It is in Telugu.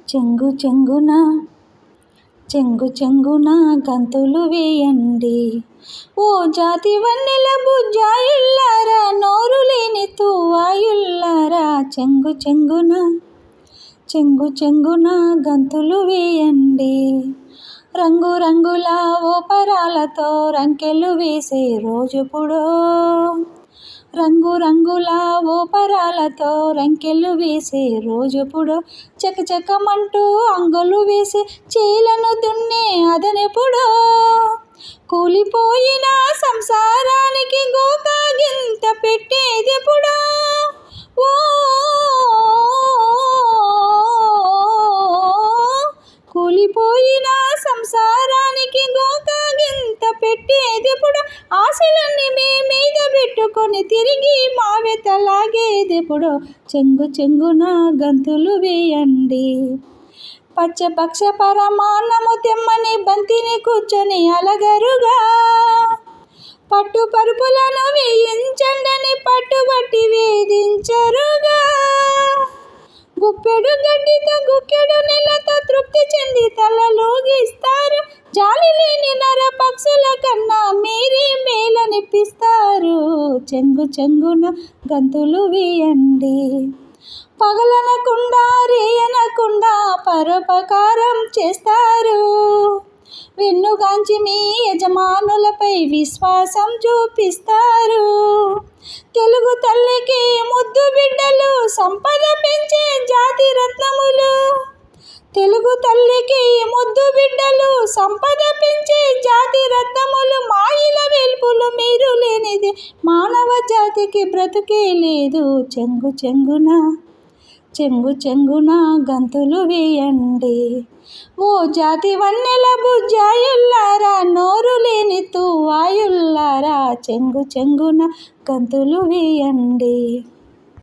చెంగు చెంగున చెంగు చెంగున గంతులు వేయండి. ఓ జాతి వన్నెల బుజ్జాయుల్లారా, నోరు లేని తువ్వాయుల్లారా, చెంగు చెంగున చెంగు చెంగున గంతులు వేయండి. రంగు రంగుల ఓపరాలతో రంకెలు వేసే రోజుపుడో, రంగు రంగుల ఓపరాలతో రంకెలు వేసే రోజుపుడో, చకచకమంటూ అంగులు వేసే చేలను దున్నే అదనెప్పుడో, కూలిపోయిన సంసారానికి గోకాగింత పెట్టేదెప్పుడో. ఓ కూలిపోయిన సంసారానికి గోకాగింత పెట్టేదెప్పుడు, ఆశలన్నీ మీ మీద పెట్టుకొని తిరిగి మావెతలాగేదెప్పుడో. చెంగు చెంగున గంతులు వేయండి. పచ్చపక్ష పరమాన్నము తెమ్మని బంతిని కూర్చొని అలగరుగా, పట్టు పరుపులను వేయించండని పట్టుబట్టి వేధించరుగా, గుప్పెడు గడ్డితో గుక్కెడు నీళ్ళతో తృప్తి చెంది తలలోగిస్తారు. జాలి లేని నర పక్షుల కన్నా మీరే మేలనిపిస్తారు. చెంగు చెంగున గంతులు వేయండి. పగలనకుండా రేయనకుండా పరోపకారం చేస్తారు. వెన్నుగాంచి మీ యజమానులపై విశ్వాసం చూపిస్తారు. తెలుగు తల్లికి ముద్దు బిడ్డలు సంపద పెంచే జాతి రత్నములు. తెలుగు తల్లికి ముద్దు బిడ్డలు సంపద పెంచే జాతి రత్నములు. మాయిల వెల్పులు మీరు లేనిది మానవ జాతికి బ్రతుకే లేదు. చెంగు చెంగున చెంగు చెంగున గంతులు వేయండి. ఓ జాతి వన్నెల బుజ్జాయుల్లారా, నోరు లేని తువ్వాయుల్లారా, చెంగు చెంగున గంతులు వేయండి.